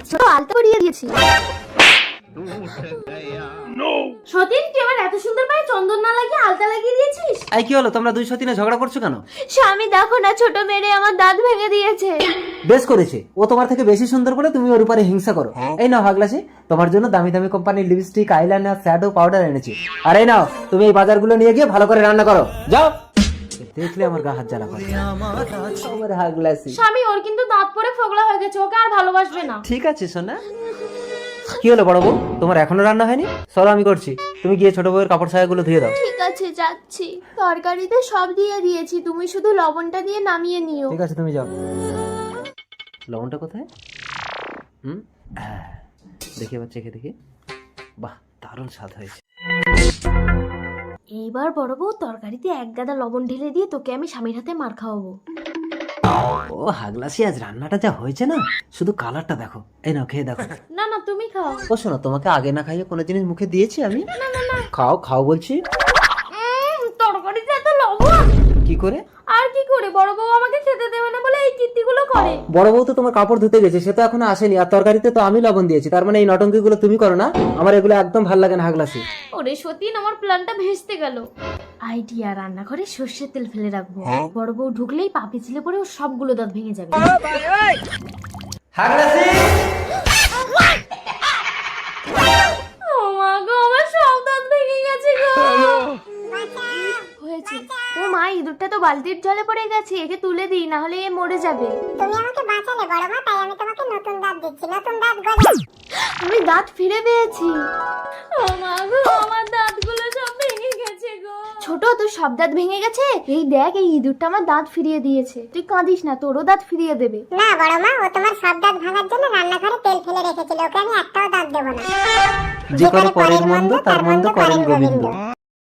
ছোট আলতা পরিয়ে দিয়েছি। সতীন, তুই আমার এত সুন্দর পায়ে চন্দন না লাগিয়ে আলতা লাগিয়ে দিয়েছিস। এই কি হলো, তোমরা দুই সতীনে ঝগড়া করছো কেন? স্বামী দেখো না, ছোট মেরে আমার দাঁত ভেঙে দিয়েছে। বেশ করেছে, ও তোমার থেকে বেশি সুন্দর বলে তুমি ওর উপরে হিংসা করো। এই নাও হাগলাসি, তোমার জন্য দামি দামি কোম্পানির লিপস্টিক, আইলাইনার, শ্যাডো, পাউডার এনেছি। আর এই নাও, তুমি এই বাজারগুলো নিয়ে গিয়ে ভালো করে রান্না করো, যাও। দেখলে আমার গা হাত জ্বালা করে আমার হাগলাসি। স্বামী, ওর কিন্তু দাঁত পড়ে ফোগলা হয়ে গেছে, ওকে আর ভালোবাসবে না। ঠিক আছে সোনা। কি হলো বড় বউ, তোমার এখনো রান্না হয়নি? চলো আমি করছি, তুমি গিয়ে ছোট বউয়ের কাপড় ছায়াগুলো ধুয়ে দাও। ঠিক আছে, যাচ্ছি। তরকারিতে সব দিয়ে দিয়েছি, তুমি শুধু লবণটা দিয়ে নামিয়ে নিও। ঠিক আছে, তুমি যাও। লবণটা কোথায়? হ্যাঁ, দেখি এবার চেখে দেখি। বাহ, দারুণ স্বাদ হয়েছে। এইবার বড় বউ তরকারিতে এক গাদা লবণ ঢেলে দিয়ে তোকে আমি স্বামীর হাতে মার খাওয়াবো। ও হাগলাসি, আজ রান্নাটা যা হয়েছে না, শুধু কালারটা দেখো। এই নাও, খেয়ে দেখো। না না, তুমি খাও। ও শোনো, তোমাকে আগে না খাইয়ে কোনো জিনিস মুখে দিয়েছি আমি? খাও খাও বলছি। তরকারিতে এত লবণ। কি করে? আর কি করে, বড় বউ আমাকে খেতে দেবে না বলে এই কীর্তিগুলো করে। বড় বউ তো তোমার কাপড় ধুতে গেছে, সে তো এখনো আসেনি। আর তরকারিতে তো আমি লবণ দিয়েছি, তার মানে এই নটঙ্কি গুলো তুমি করো না? আমার এগুলো একদম ভাল লাগে না হাগলাসি। ওরে সতীন, আমার প্ল্যানটা ভেস্তে গেল। আইডিয়া, রান্নাঘরে সর্ষের তেল ফেলে রাখবো, বড় বউ ঢুকলেই পা পিছলে পরে ওর সবগুলো দাঁত ভেঙে যাবে। হাগলাসি, ও মা গো, আমার সব দাঁত ভেঙে গেছে গো। হয়েছে ও মা, ইঁদুরটা তো বালতির জলে পড়ে গেছে, একে তুলে দিই, না হলে এ মরে যাবে। তুমি আমাকে বাঁচালে বড় মা, তাই আমি তোমাকে নতুন দাঁত দিচ্ছি, নতুন দাঁত গজা। আমি দাঁত ফিরে পেয়েছি। ও মা গো, আমার দাঁতগুলো সব ভেঙে গেছে গো। ছোট, তোর সব দাঁত ভেঙে গেছে? এই দেখ, এই ইঁদুরটা আমার দাঁত ফিরিয়ে দিয়েছে। তুই কাঁদিস না, তোরও দাঁত ফিরিয়ে দেবে। না বড় মা, ও তোমার সব দাঁত ভাঙার জন্য রান্নাঘরে তেল ফেলে রেখেছিল, ওকে আমি একটাও দাঁত দেবো না। যে করে পরের মন্দ তার মন্দ করেন গোবিন্দ।